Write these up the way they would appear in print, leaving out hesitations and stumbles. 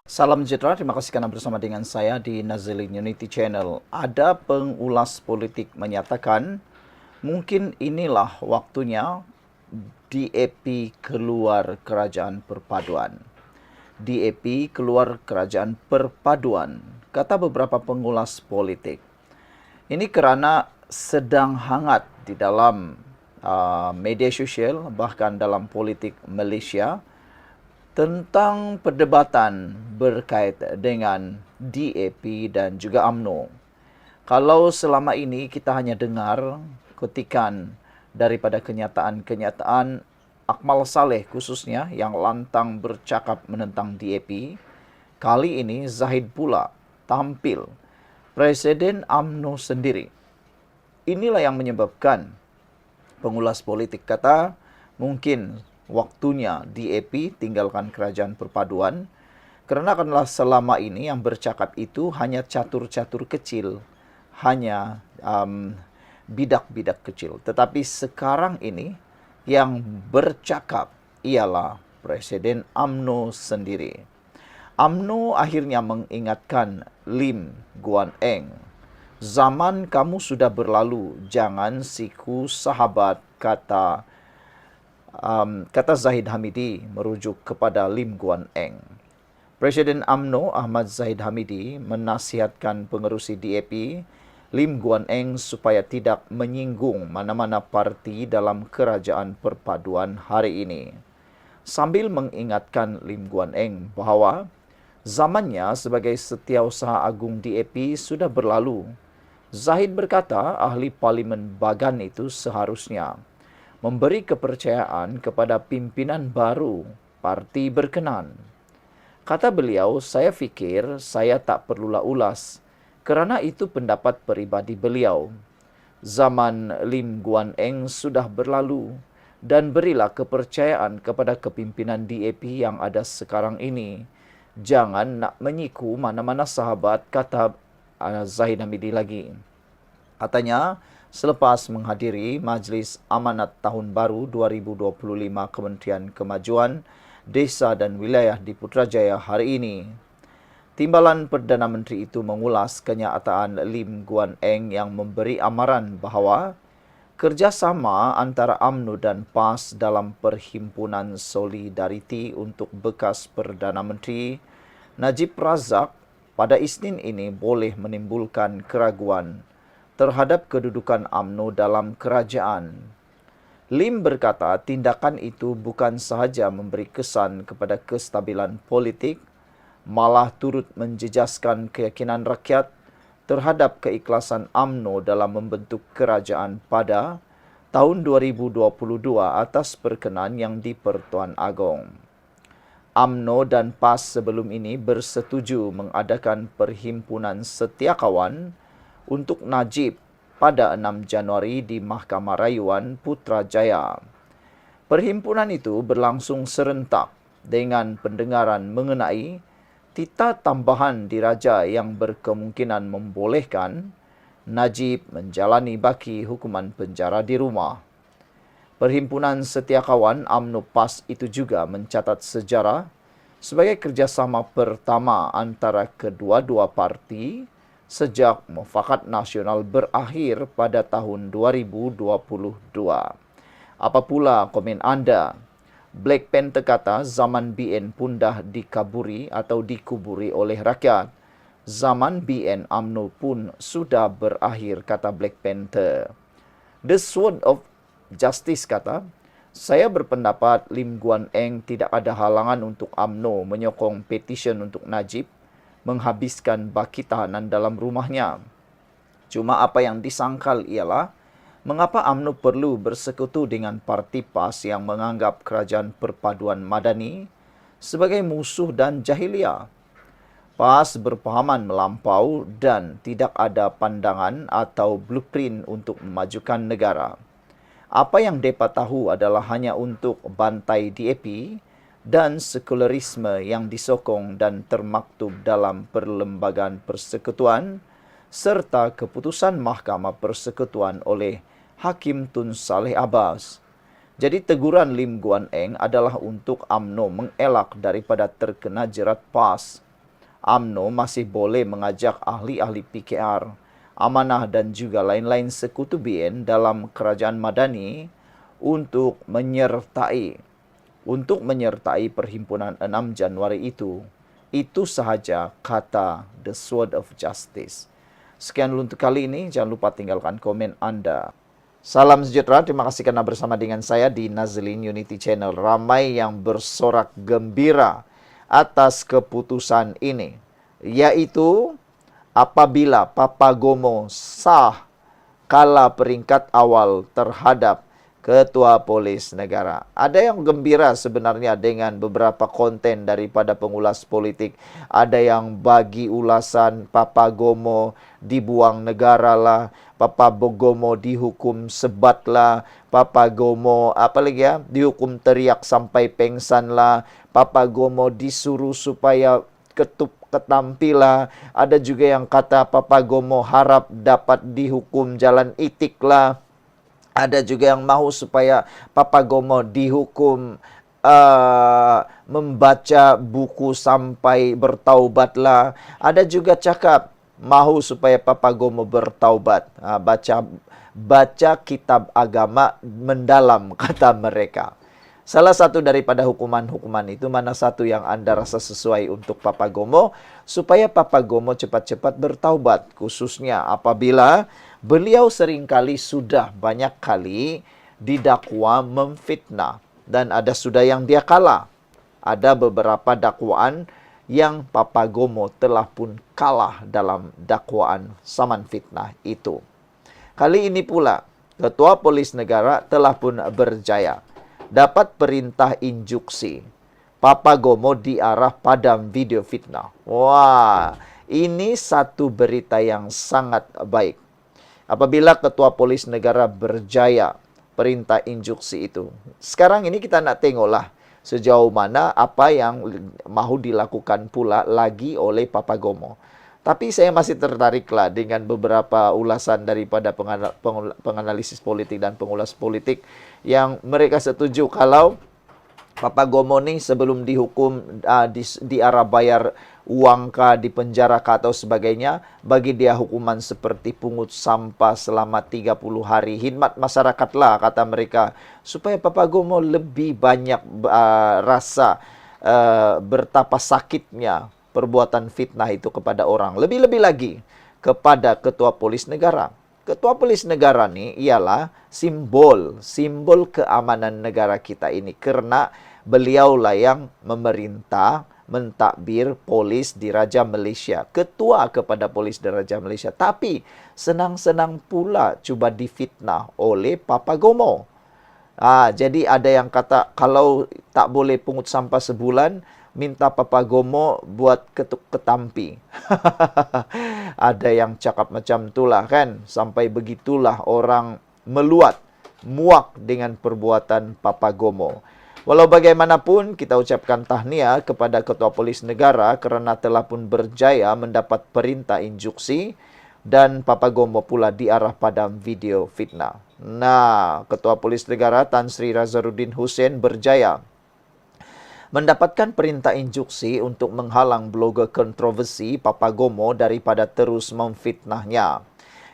Salam sejahtera, terima kasih karena bersama dengan saya di Nazilin Unity Channel. Ada pengulas politik menyatakan, mungkin inilah waktunya DAP keluar kerajaan perpaduan. DAP keluar kerajaan perpaduan, kata beberapa pengulas politik. Ini kerana sedang hangat di dalam media sosial, bahkan dalam politik Malaysia, tentang perdebatan berkait dengan DAP dan juga UMNO. Kalau selama ini kita hanya dengar kutikan daripada kenyataan-kenyataan Akmal Saleh khususnya yang lantang bercakap menentang DAP, kali ini Zahid pula tampil Presiden UMNO sendiri. Inilah yang menyebabkan pengulas politik kata mungkin waktunya DAP tinggalkan kerajaan perpaduan kerana selama ini yang bercakap itu hanya catur-catur kecil, hanya bidak-bidak kecil. Tetapi sekarang ini yang bercakap ialah Presiden UMNO sendiri. UMNO akhirnya mengingatkan Lim Guan Eng, zaman kamu sudah berlalu, jangan siku sahabat, kata Zahid Hamidi merujuk kepada Lim Guan Eng. Presiden UMNO Ahmad Zahid Hamidi menasihatkan pengerusi DAP Lim Guan Eng supaya tidak menyinggung mana-mana parti dalam kerajaan perpaduan hari ini. Sambil mengingatkan Lim Guan Eng bahawa zamannya sebagai Setiausaha Agung DAP sudah berlalu. Zahid berkata ahli Parlimen Bagan itu seharusnya memberi kepercayaan kepada pimpinan baru parti berkenan. Kata beliau, saya fikir saya tak perlulah ulas kerana itu pendapat peribadi beliau. Zaman Lim Guan Eng sudah berlalu dan berilah kepercayaan kepada kepimpinan DAP yang ada sekarang ini. Jangan nak menyiku mana-mana sahabat, kata Zahid Hamidi lagi. Katanya, selepas menghadiri Majlis Amanat Tahun Baru 2025 Kementerian Kemajuan Desa dan Wilayah di Putrajaya hari ini, Timbalan Perdana Menteri itu mengulas kenyataan Lim Guan Eng yang memberi amaran bahawa kerjasama antara UMNO dan PAS dalam Perhimpunan Solidariti untuk bekas Perdana Menteri Najib Razak pada Isnin ini boleh menimbulkan keraguan terhadap kedudukan UMNO dalam kerajaan. Lim berkata tindakan itu bukan sahaja memberi kesan kepada kestabilan politik, malah turut menjejaskan keyakinan rakyat terhadap keikhlasan UMNO dalam membentuk kerajaan pada tahun 2022 atas perkenan yang di-Pertuan Agong. UMNO dan PAS sebelum ini bersetuju mengadakan Perhimpunan Setiakawan untuk Najib pada 6 Januari di Mahkamah Rayuan Putrajaya. Perhimpunan itu berlangsung serentak dengan pendengaran mengenai tita tambahan diraja yang berkemungkinan membolehkan Najib menjalani baki hukuman penjara di rumah. Perhimpunan Setiakawan UMNO PAS itu juga mencatat sejarah sebagai kerjasama pertama antara kedua-dua parti sejak Mufakat Nasional berakhir pada tahun 2022. Apa pula komen anda? Black Panther kata zaman BN pun dah dikaburi atau dikuburi oleh rakyat. Zaman BN UMNO pun sudah berakhir, kata Black Panther. The Sword of Justice kata, saya berpendapat Lim Guan Eng tidak ada halangan untuk UMNO menyokong petisyen untuk Najib menghabiskan baki tahanan dalam rumahnya. Cuma apa yang disangkal ialah mengapa UMNO perlu bersekutu dengan parti PAS yang menganggap kerajaan perpaduan madani sebagai musuh dan jahiliah. PAS berpahaman melampau dan tidak ada pandangan atau blueprint untuk memajukan negara. Apa yang mereka tahu adalah hanya untuk bantai DAP dan sekularisme yang disokong dan termaktub dalam Perlembagaan Persekutuan serta keputusan Mahkamah Persekutuan oleh Hakim Tun Saleh Abbas. Jadi teguran Lim Guan Eng adalah untuk UMNO mengelak daripada terkena jerat PAS UMNO masih boleh mengajak ahli-ahli PKR, amanah dan juga lain-lain sekutu BN dalam kerajaan Madani untuk menyertai perhimpunan 6 Januari itu. Itu sahaja kata The Sword of Justice. Sekian untuk kali ini, jangan lupa tinggalkan komen Anda. Salam sejahtera, terima kasih karena bersama dengan saya di Nazlin Unity Channel. Ramai yang bersorak gembira atas keputusan ini, yaitu apabila Papagomo sah kalah peringkat awal terhadap Ketua Polis Negara. Ada yang gembira sebenarnya dengan beberapa konten daripada pengulas politik. Ada yang bagi ulasan Papagomo dibuang negara lah, Papagomo dihukum sebat lah, Papagomo dihukum teriak sampai pengsan lah, Papagomo disuruh supaya ketampi lah. Ada juga yang kata Papagomo harap dapat dihukum jalan itik lah. Ada juga yang mahu supaya Papagomo dihukum membaca buku sampai bertaubatlah. Ada juga cakap mahu supaya Papagomo bertaubat, baca kitab agama mendalam, kata mereka. Salah satu daripada hukuman-hukuman itu, mana satu yang Anda rasa sesuai untuk Papagomo, supaya Papagomo cepat-cepat bertaubat, khususnya apabila beliau seringkali sudah banyak kali didakwa memfitnah, dan ada sudah yang dia kalah. Ada beberapa dakwaan yang Papagomo telah pun kalah dalam dakwaan saman fitnah itu. Kali ini pula, Ketua Polis Negara telah pun berjaya dapat perintah injuksi. Papagomo diarah padam video fitnah. Wah, ini satu berita yang sangat baik. Apabila Ketua Polis Negara berjaya perintah injuksi itu. Sekarang ini kita nak tengoklah sejauh mana apa yang mahu dilakukan pula lagi oleh Papagomo. Tapi saya masih tertariklah dengan beberapa ulasan daripada penganalisis politik dan pengulas politik yang mereka setuju kalau Papagomo ni sebelum dihukum diarah bayar uang kah, di penjara kah atau sebagainya, bagi dia hukuman seperti pungut sampah selama 30 hari. Khidmat masyarakat lah, kata mereka, supaya Papagomo lebih banyak rasa bertapa sakitnya perbuatan fitnah itu kepada orang. Lebih-lebih lagi kepada Ketua Polis Negara. Ketua Polis Negara ni ialah simbol keamanan negara kita ini. Kerana beliaulah yang memerintah, mentadbir polis di Raja Malaysia. Ketua kepada polis di Raja Malaysia. Tapi senang-senang pula cuba difitnah oleh Papagomo. Jadi ada yang kata kalau tak boleh pungut sampah sebulan, minta Papagomo buat ketuk ketampi. Ada yang cakap macam itulah kan. Sampai begitulah orang muak dengan perbuatan Papagomo. Walau bagaimanapun, kita ucapkan tahniah kepada Ketua Polis Negara kerana telah pun berjaya mendapat perintah injuksi dan Papagomo pula diarah padam video fitnah. Nah, Ketua Polis Negara Tan Sri Razaruddin Hussein berjaya mendapatkan perintah injuksi untuk menghalang blogger kontroversi Papagomo daripada terus memfitnahnya.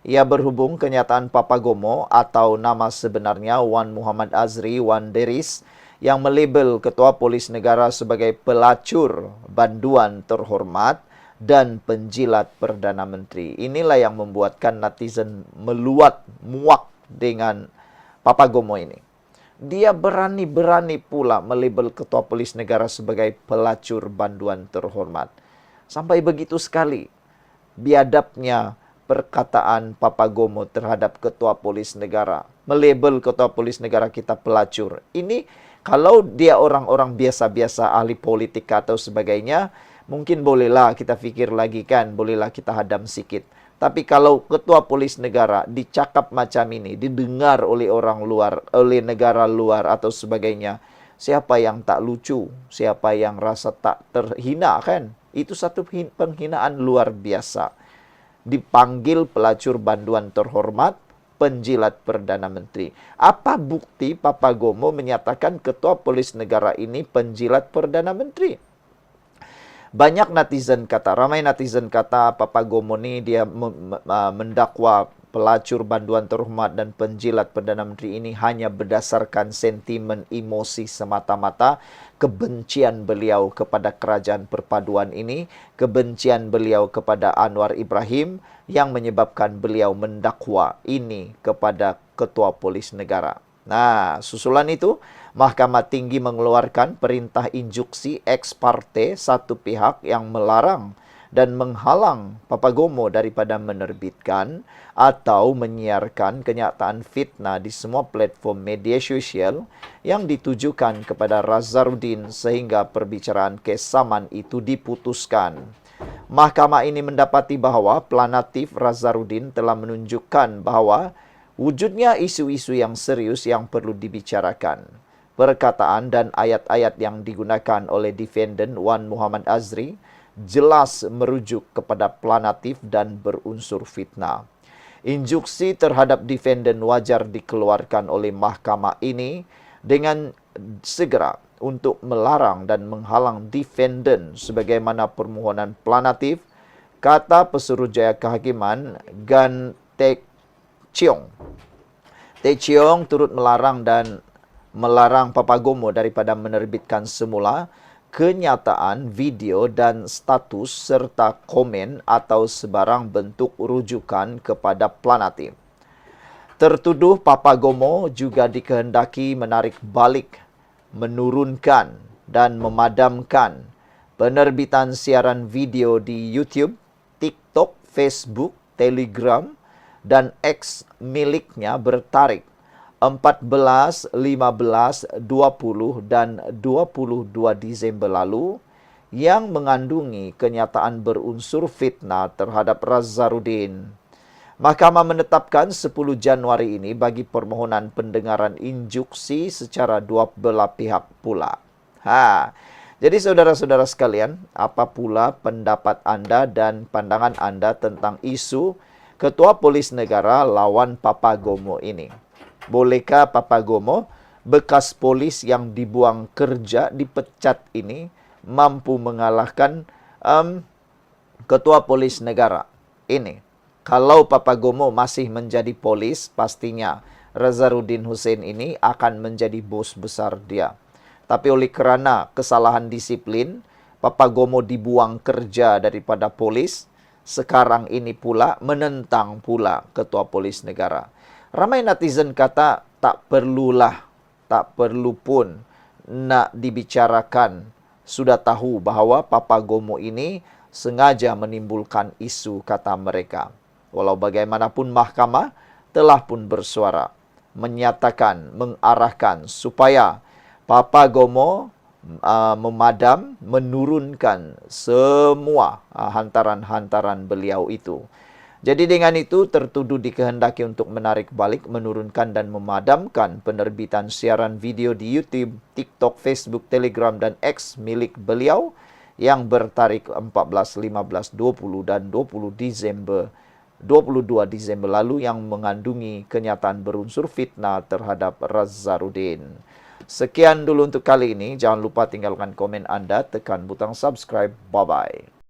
Ia berhubung kenyataan Papagomo atau nama sebenarnya Wan Muhammad Azri Wan Deris yang melabel Ketua Polis Negara sebagai pelacur banduan terhormat dan penjilat Perdana Menteri. Inilah yang membuatkan netizen muak dengan Papagomo ini. Dia berani-berani pula melabel Ketua Polis Negara sebagai pelacur banduan terhormat. Sampai begitu sekali biadabnya perkataan Papagomo terhadap Ketua Polis Negara. Melabel Ketua Polis Negara kita pelacur. Ini kalau dia orang-orang biasa-biasa, ahli politik atau sebagainya, mungkin bolehlah kita fikir lagi kan, bolehlah kita hadam sikit. Tapi kalau Ketua Polis Negara dicakap macam ini, didengar oleh orang luar, oleh negara luar atau sebagainya, siapa yang tak lucu? Siapa yang rasa tak terhina kan? Itu satu penghinaan luar biasa. Dipanggil pelacur banduan terhormat, penjilat Perdana Menteri. Apa bukti Papagomo menyatakan Ketua Polis Negara ini penjilat Perdana Menteri? Banyak netizen kata, ramai netizen kata Papa Gomo ni dia mendakwa pelacur banduan terhormat dan penjilat Perdana Menteri ini hanya berdasarkan sentimen emosi semata-mata, kebencian beliau kepada kerajaan perpaduan ini, kebencian beliau kepada Anwar Ibrahim yang menyebabkan beliau mendakwa ini kepada Ketua Polis Negara. Nah, susulan itu, Mahkamah Tinggi mengeluarkan perintah injuksi ex parte satu pihak yang melarang dan menghalang Papa Gomo daripada menerbitkan atau menyiarkan kenyataan fitnah di semua platform media sosial yang ditujukan kepada Razarudin sehingga perbicaraan kes saman itu diputuskan. Mahkamah ini mendapati bahawa planatif Razarudin telah menunjukkan bahawa wujudnya isu-isu yang serius yang perlu dibicarakan. Perkataan dan ayat-ayat yang digunakan oleh defendant Wan Muhammad Azri jelas merujuk kepada planatif dan berunsur fitnah. Injuksi terhadap defendant wajar dikeluarkan oleh mahkamah ini dengan segera untuk melarang dan menghalang defendant sebagaimana permohonan planatif, kata Pesuruhjaya Kehakiman Gan Teck Cheong. Teck Cheong turut melarang Papa Gomo daripada menerbitkan semula kenyataan, video dan status serta komen atau sebarang bentuk rujukan kepada planatif. Tertuduh Papa Gomo juga dikehendaki menarik balik, menurunkan dan memadamkan penerbitan siaran video di YouTube, TikTok, Facebook, Telegram dan X miliknya bertarikh 14, 15, 20 dan 22 Disember lalu yang mengandungi kenyataan berunsur fitnah terhadap Razarudin. Mahkamah menetapkan 10 Januari ini bagi permohonan pendengaran injuksi secara dua belah pihak pula. Jadi saudara-saudara sekalian, apa pula pendapat anda dan pandangan anda tentang isu Ketua Polis Negara lawan Papa Gomo ini? Bolehkah Papa Gomo, bekas polis yang dibuang kerja, dipecat ini, mampu mengalahkan Ketua Polis Negara ini? Kalau Papa Gomo masih menjadi polis, pastinya Razarudin Hussein ini akan menjadi bos besar dia. Tapi oleh kerana kesalahan disiplin, Papa Gomo dibuang kerja daripada polis, sekarang ini pula menentang pula Ketua Polis Negara. Ramai netizen kata tak perlu pun nak dibicarakan. Sudah tahu bahawa Papa Gomo ini sengaja menimbulkan isu, kata mereka. Walau bagaimanapun mahkamah telah pun bersuara, menyatakan, mengarahkan supaya Papa Gomo menurunkan semua hantaran-hantaran beliau itu. Jadi dengan itu tertuduh dikehendaki untuk menarik balik, menurunkan dan memadamkan penerbitan siaran video di YouTube, TikTok, Facebook, Telegram dan X milik beliau yang bertarikh 14, 15, 20 dan 22 Desember lalu yang mengandungi kenyataan berunsur fitnah terhadap Razarudin. Sekian dulu untuk kali ini. Jangan lupa tinggalkan komen anda, tekan butang subscribe. Bye-bye.